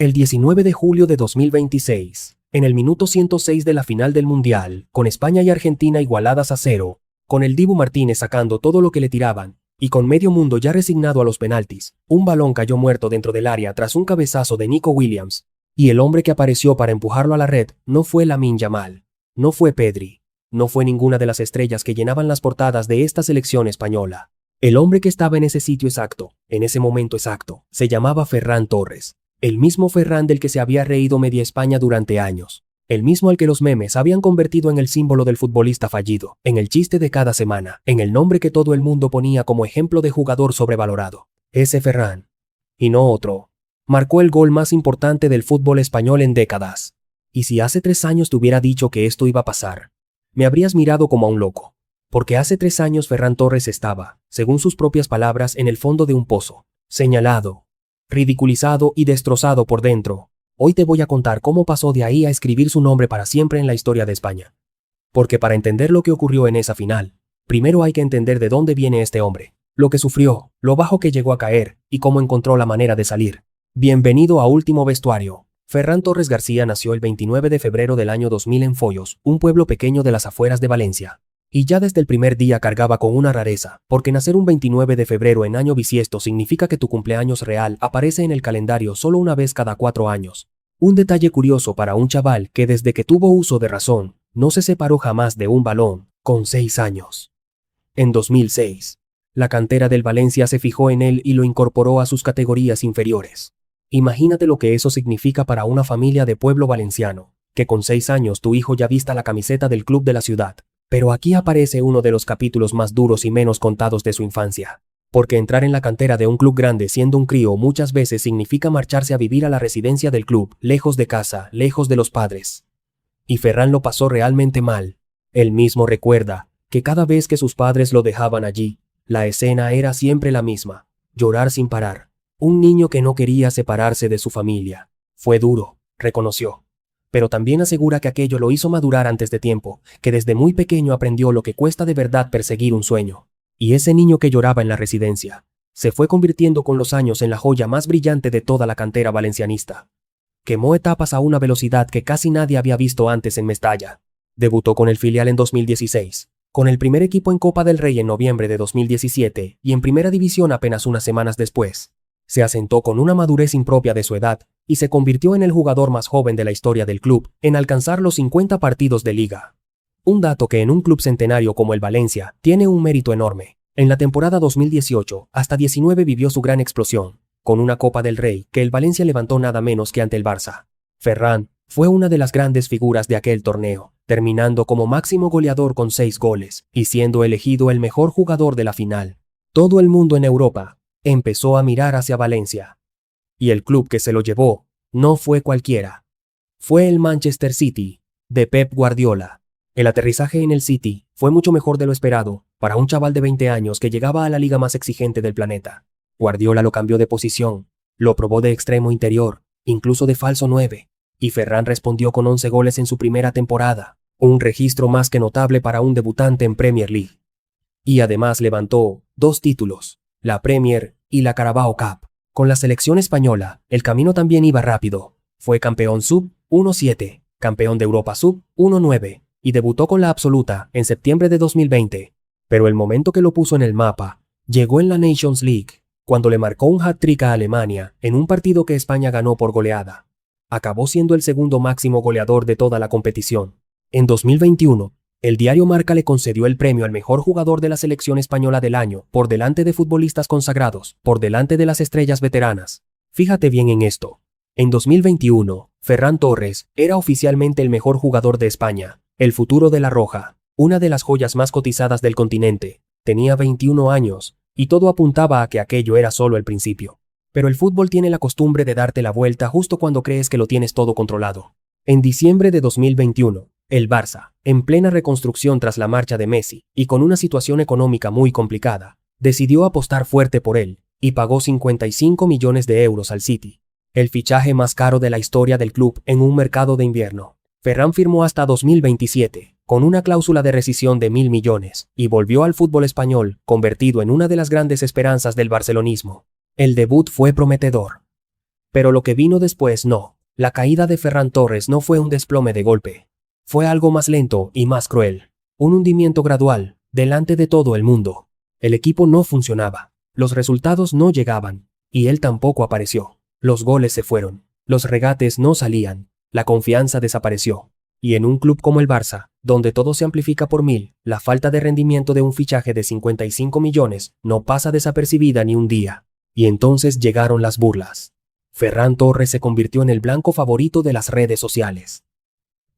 El 19 de julio de 2026, en el minuto 106 de la final del Mundial, con España y Argentina igualadas a 0, con el Dibu Martínez sacando todo lo que le tiraban, y con medio mundo ya resignado a los penaltis, un balón cayó muerto dentro del área tras un cabezazo de Nico Williams, y el hombre que apareció para empujarlo a la red no fue Lamine Yamal, no fue Pedri, no fue ninguna de las estrellas que llenaban las portadas de esta selección española. El hombre que estaba en ese sitio exacto, en ese momento exacto, se llamaba Ferran Torres. El mismo Ferran del que se había reído media España durante años. El mismo al que los memes habían convertido en el símbolo del futbolista fallido, en el chiste de cada semana, en el nombre que todo el mundo ponía como ejemplo de jugador sobrevalorado. Ese Ferran. Y no otro. Marcó el gol más importante del fútbol español en décadas. Y si hace 3 años te hubiera dicho que esto iba a pasar, me habrías mirado como a un loco. Porque hace 3 años Ferran Torres estaba, según sus propias palabras, en el fondo de un pozo, señalado, ridiculizado y destrozado por dentro. Hoy te voy a contar cómo pasó de ahí a escribir su nombre para siempre en la historia de España. Porque para entender lo que ocurrió en esa final, primero hay que entender de dónde viene este hombre, lo que sufrió, lo bajo que llegó a caer y cómo encontró la manera de salir. Bienvenido a Último Vestuario. Ferran Torres García nació el 29 de febrero del año 2000 en Foyos, un pueblo pequeño de las afueras de Valencia. Y ya desde el primer día cargaba con una rareza, porque nacer un 29 de febrero en año bisiesto significa que tu cumpleaños real aparece en el calendario solo una vez cada 4 años. Un detalle curioso para un chaval que desde que tuvo uso de razón, no se separó jamás de un balón, con 6 años. En 2006, la cantera del Valencia se fijó en él y lo incorporó a sus categorías inferiores. Imagínate lo que eso significa para una familia de pueblo valenciano, que con 6 años tu hijo ya vista la camiseta del club de la ciudad. Pero aquí aparece uno de los capítulos más duros y menos contados de su infancia. Porque entrar en la cantera de un club grande siendo un crío muchas veces significa marcharse a vivir a la residencia del club, lejos de casa, lejos de los padres. Y Ferran lo pasó realmente mal. Él mismo recuerda que cada vez que sus padres lo dejaban allí, la escena era siempre la misma, llorar sin parar. Un niño que no quería separarse de su familia. Fue duro, reconoció. Pero también asegura que aquello lo hizo madurar antes de tiempo, que desde muy pequeño aprendió lo que cuesta de verdad perseguir un sueño. Y ese niño que lloraba en la residencia, se fue convirtiendo con los años en la joya más brillante de toda la cantera valencianista. Quemó etapas a una velocidad que casi nadie había visto antes en Mestalla. Debutó con el filial en 2016, con el primer equipo en Copa del Rey en noviembre de 2017 y en Primera División apenas unas semanas después. Se asentó con una madurez impropia de su edad y se convirtió en el jugador más joven de la historia del club en alcanzar los 50 partidos de liga. Un dato que en un club centenario como el Valencia tiene un mérito enorme. En la temporada 2018 hasta 19 vivió su gran explosión, con una Copa del Rey que el Valencia levantó nada menos que ante el Barça. Ferran fue una de las grandes figuras de aquel torneo, terminando como máximo goleador con 6 goles y siendo elegido el mejor jugador de la final. Todo el mundo en Europa empezó a mirar hacia Valencia. Y el club que se lo llevó no fue cualquiera. Fue el Manchester City, de Pep Guardiola. El aterrizaje en el City fue mucho mejor de lo esperado para un chaval de 20 años que llegaba a la liga más exigente del planeta. Guardiola lo cambió de posición, lo probó de extremo interior, incluso de falso 9, y Ferran respondió con 11 goles en su primera temporada, un registro más que notable para un debutante en Premier League. Y además levantó 2 títulos, la Premier y la Carabao Cup. Con la selección española, el camino también iba rápido. Fue campeón sub-17, campeón de Europa sub-19 y debutó con la absoluta en septiembre de 2020. Pero el momento que lo puso en el mapa llegó en la Nations League, cuando le marcó un hat-trick a Alemania en un partido que España ganó por goleada. Acabó siendo el segundo máximo goleador de toda la competición. En 2021, el diario Marca le concedió el premio al mejor jugador de la selección española del año, por delante de futbolistas consagrados, por delante de las estrellas veteranas. Fíjate bien en esto. En 2021, Ferran Torres era oficialmente el mejor jugador de España, el futuro de la Roja, una de las joyas más cotizadas del continente. Tenía 21 años, y todo apuntaba a que aquello era solo el principio. Pero el fútbol tiene la costumbre de darte la vuelta justo cuando crees que lo tienes todo controlado. En diciembre de 2021, el Barça, en plena reconstrucción tras la marcha de Messi y con una situación económica muy complicada, decidió apostar fuerte por él y pagó 55 millones de euros al City, el fichaje más caro de la historia del club en un mercado de invierno. Ferran firmó hasta 2027, con una cláusula de rescisión de 1.000 millones, y volvió al fútbol español, convertido en una de las grandes esperanzas del barcelonismo. El debut fue prometedor. Pero lo que vino después no. La caída de Ferran Torres no fue un desplome de golpe. Fue algo más lento y más cruel. Un hundimiento gradual, delante de todo el mundo. El equipo no funcionaba. Los resultados no llegaban. Y él tampoco apareció. Los goles se fueron. Los regates no salían. La confianza desapareció. Y en un club como el Barça, donde todo se amplifica por 1000, la falta de rendimiento de un fichaje de 55 millones no pasa desapercibida ni un día. Y entonces llegaron las burlas. Ferran Torres se convirtió en el blanco favorito de las redes sociales.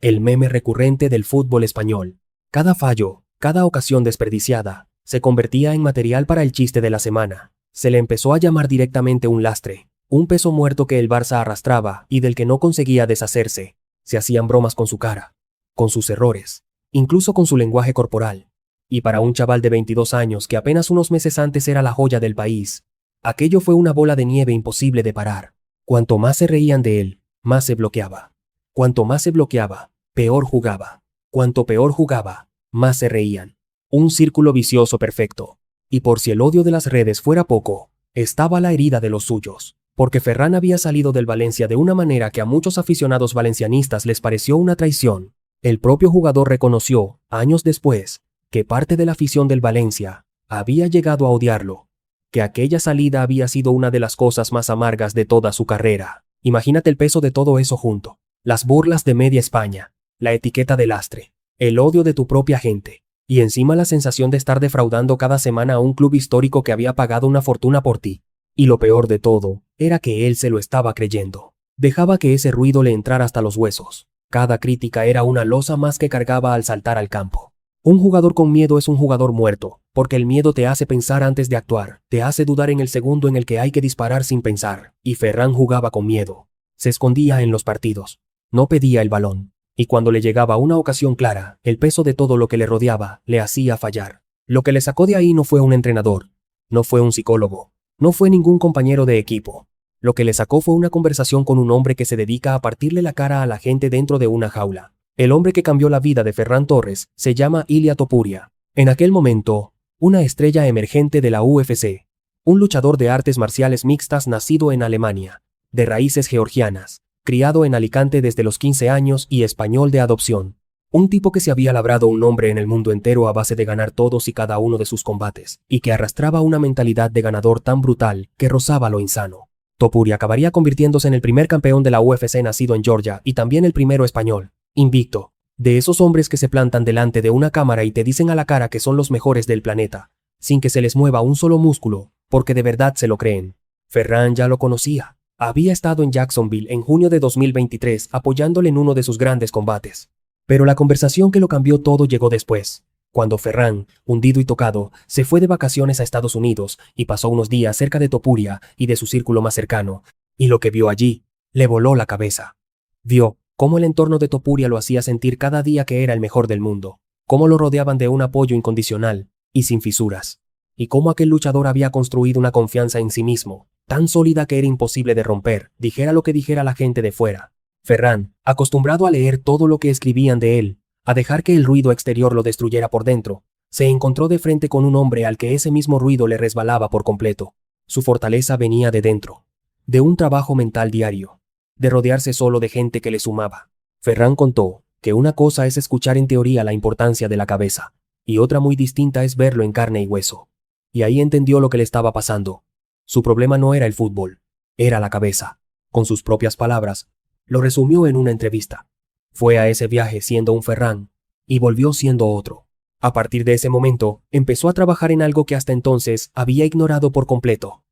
El meme recurrente del fútbol español. Cada fallo, cada ocasión desperdiciada, se convertía en material para el chiste de la semana. Se le empezó a llamar directamente un lastre, un peso muerto que el Barça arrastraba y del que no conseguía deshacerse. Se hacían bromas con su cara, con sus errores, incluso con su lenguaje corporal. Y para un chaval de 22 años que apenas unos meses antes era la joya del país, aquello fue una bola de nieve imposible de parar. Cuanto más se reían de él, más se bloqueaba. Cuanto más se bloqueaba, peor jugaba. Cuanto peor jugaba, más se reían. Un círculo vicioso perfecto. Y por si el odio de las redes fuera poco, estaba la herida de los suyos. Porque Ferran había salido del Valencia de una manera que a muchos aficionados valencianistas les pareció una traición. El propio jugador reconoció, años después, que parte de la afición del Valencia había llegado a odiarlo. Que aquella salida había sido una de las cosas más amargas de toda su carrera. Imagínate el peso de todo eso junto. Las burlas de media España, la etiqueta de lastre, el odio de tu propia gente, y encima la sensación de estar defraudando cada semana a un club histórico que había pagado una fortuna por ti. Y lo peor de todo, era que él se lo estaba creyendo. Dejaba que ese ruido le entrara hasta los huesos. Cada crítica era una losa más que cargaba al saltar al campo. Un jugador con miedo es un jugador muerto, porque el miedo te hace pensar antes de actuar, te hace dudar en el segundo en el que hay que disparar sin pensar. Y Ferran jugaba con miedo. Se escondía en los partidos. No pedía el balón. Y cuando le llegaba una ocasión clara, el peso de todo lo que le rodeaba le hacía fallar. Lo que le sacó de ahí no fue un entrenador. No fue un psicólogo. No fue ningún compañero de equipo. Lo que le sacó fue una conversación con un hombre que se dedica a partirle la cara a la gente dentro de una jaula. El hombre que cambió la vida de Ferran Torres se llama Ilia Topuria. En aquel momento, una estrella emergente de la UFC. Un luchador de artes marciales mixtas nacido en Alemania, de raíces georgianas, criado en Alicante desde los 15 años y español de adopción. Un tipo que se había labrado un nombre en el mundo entero a base de ganar todos y cada uno de sus combates, y que arrastraba una mentalidad de ganador tan brutal que rozaba lo insano. Topuria acabaría convirtiéndose en el primer campeón de la UFC nacido en Georgia y también el primero español, invicto. De esos hombres que se plantan delante de una cámara y te dicen a la cara que son los mejores del planeta, sin que se les mueva un solo músculo, porque de verdad se lo creen. Ferran ya lo conocía. Había estado en Jacksonville en junio de 2023 apoyándole en uno de sus grandes combates. Pero la conversación que lo cambió todo llegó después, cuando Ferran, hundido y tocado, se fue de vacaciones a Estados Unidos y pasó unos días cerca de Topuria y de su círculo más cercano, y lo que vio allí le voló la cabeza. Vio cómo el entorno de Topuria lo hacía sentir cada día que era el mejor del mundo, cómo lo rodeaban de un apoyo incondicional y sin fisuras, y cómo aquel luchador había construido una confianza en sí mismo, tan sólida que era imposible de romper, dijera lo que dijera la gente de fuera. Ferran, acostumbrado a leer todo lo que escribían de él, a dejar que el ruido exterior lo destruyera por dentro, se encontró de frente con un hombre al que ese mismo ruido le resbalaba por completo. Su fortaleza venía de dentro, de un trabajo mental diario, de rodearse solo de gente que le sumaba. Ferran contó que una cosa es escuchar en teoría la importancia de la cabeza, y otra muy distinta es verlo en carne y hueso. Y ahí entendió lo que le estaba pasando. Su problema no era el fútbol, era la cabeza. Con sus propias palabras, lo resumió en una entrevista. Fue a ese viaje siendo un Ferran, y volvió siendo otro. A partir de ese momento, empezó a trabajar en algo que hasta entonces había ignorado por completo.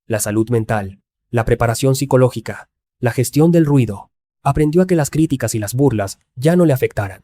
La salud mental, la preparación psicológica, la gestión del ruido. Aprendió a que las críticas y las burlas ya no le afectaran.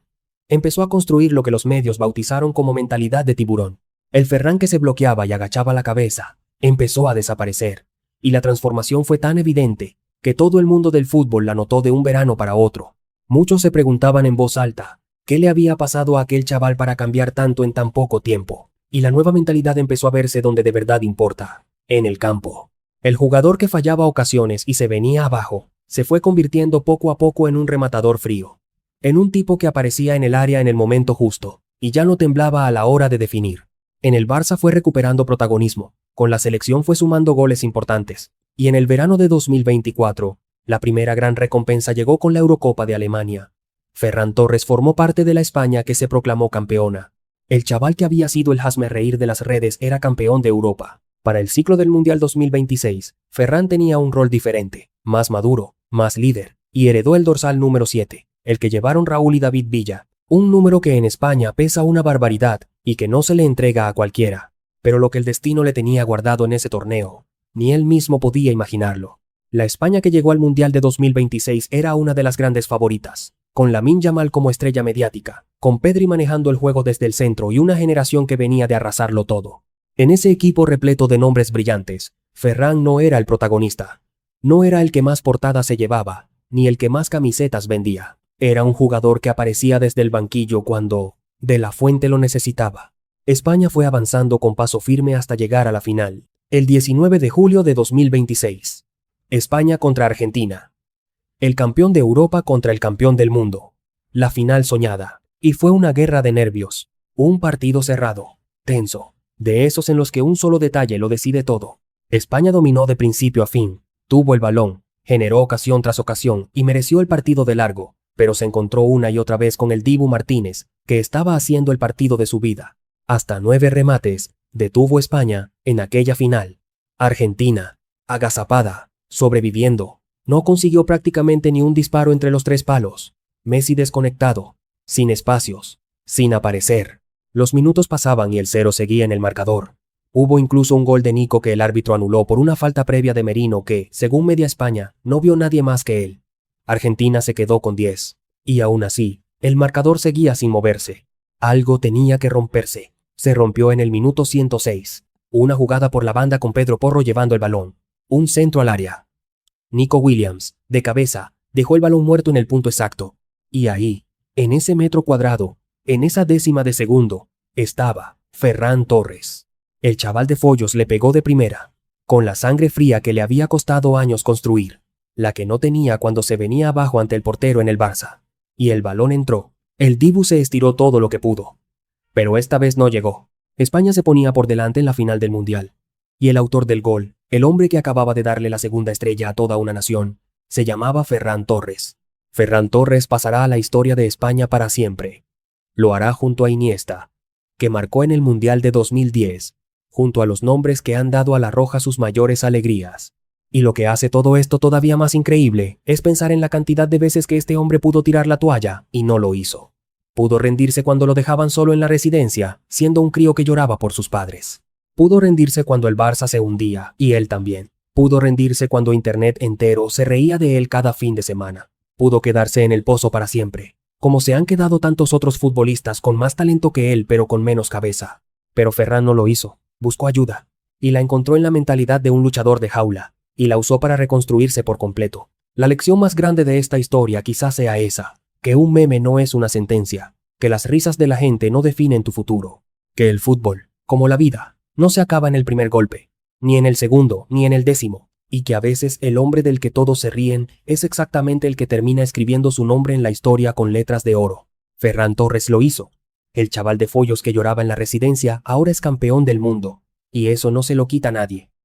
Empezó a construir lo que los medios bautizaron como mentalidad de tiburón. El Ferran que se bloqueaba y agachaba la cabeza, empezó a desaparecer. Y la transformación fue tan evidente que todo el mundo del fútbol la notó de un verano para otro. Muchos se preguntaban en voz alta, ¿qué le había pasado a aquel chaval para cambiar tanto en tan poco tiempo? Y la nueva mentalidad empezó a verse donde de verdad importa, en el campo. El jugador que fallaba ocasiones y se venía abajo, se fue convirtiendo poco a poco en un rematador frío. En un tipo que aparecía en el área en el momento justo, y ya no temblaba a la hora de definir. En el Barça fue recuperando protagonismo, con la selección fue sumando goles importantes. Y en el verano de 2024, la primera gran recompensa llegó con la Eurocopa de Alemania. Ferran Torres formó parte de la España que se proclamó campeona. El chaval que había sido el hazmerreír de las redes era campeón de Europa. Para el ciclo del Mundial 2026, Ferran tenía un rol diferente, más maduro, más líder, y heredó el dorsal número 7, el que llevaron Raúl y David Villa, un número que en España pesa una barbaridad y que no se le entrega a cualquiera. Pero lo que el destino le tenía guardado en ese torneo, ni él mismo podía imaginarlo. La España que llegó al Mundial de 2026 era una de las grandes favoritas, con Lamine Yamal como estrella mediática, con Pedri manejando el juego desde el centro y una generación que venía de arrasarlo todo. En ese equipo repleto de nombres brillantes, Ferran no era el protagonista. No era el que más portadas se llevaba, ni el que más camisetas vendía. Era un jugador que aparecía desde el banquillo cuando De la Fuente lo necesitaba. España fue avanzando con paso firme hasta llegar a la final, el 19 de julio de 2026. España contra Argentina. El campeón de Europa contra el campeón del mundo. La final soñada. Y fue una guerra de nervios. Un partido cerrado, tenso, de esos en los que un solo detalle lo decide todo. España dominó de principio a fin, tuvo el balón, generó ocasión tras ocasión y mereció el partido de largo, pero se encontró una y otra vez con el Dibu Martínez, que estaba haciendo el partido de su vida. Hasta 9 remates detuvo España en aquella final. Argentina, agazapada, sobreviviendo, no consiguió prácticamente ni un disparo entre los 3 palos. Messi desconectado, sin espacios, sin aparecer. Los minutos pasaban y el 0 seguía en el marcador. Hubo incluso un gol de Nico que el árbitro anuló por una falta previa de Merino que, según Media España, no vio nadie más que él. Argentina se quedó con 10. Y aún así, el marcador seguía sin moverse. Algo tenía que romperse. Se rompió en el minuto 106. Una jugada por la banda con Pedro Porro llevando el balón. Un centro al área. Nico Williams, de cabeza, dejó el balón muerto en el punto exacto. Y ahí, en ese metro cuadrado, en esa décima de segundo, estaba Ferran Torres. El chaval de Follos le pegó de primera, con la sangre fría que le había costado años construir, la que no tenía cuando se venía abajo ante el portero en el Barça. Y el balón entró. El Dibu se estiró todo lo que pudo. Pero esta vez no llegó. España se ponía por delante en la final del Mundial. Y el autor del gol, el hombre que acababa de darle la segunda estrella a toda una nación, se llamaba Ferran Torres. Ferran Torres pasará a la historia de España para siempre. Lo hará junto a Iniesta, que marcó en el Mundial de 2010, junto a los nombres que han dado a la Roja sus mayores alegrías. Y lo que hace todo esto todavía más increíble es pensar en la cantidad de veces que este hombre pudo tirar la toalla y no lo hizo. Pudo rendirse cuando lo dejaban solo en la residencia, siendo un crío que lloraba por sus padres. Pudo rendirse cuando el Barça se hundía, y él también. Pudo rendirse cuando Internet entero se reía de él cada fin de semana. Pudo quedarse en el pozo para siempre, como se han quedado tantos otros futbolistas con más talento que él pero con menos cabeza. Pero Ferran no lo hizo, buscó ayuda, y la encontró en la mentalidad de un luchador de jaula, y la usó para reconstruirse por completo. La lección más grande de esta historia quizás sea esa, que un meme no es una sentencia, que las risas de la gente no definen tu futuro, que el fútbol, como la vida, no se acaba en el primer golpe, ni en el segundo, ni en el 10º, y que a veces el hombre del que todos se ríen es exactamente el que termina escribiendo su nombre en la historia con letras de oro. Ferran Torres lo hizo. El chaval de Follos que lloraba en la residencia ahora es campeón del mundo, y eso no se lo quita nadie.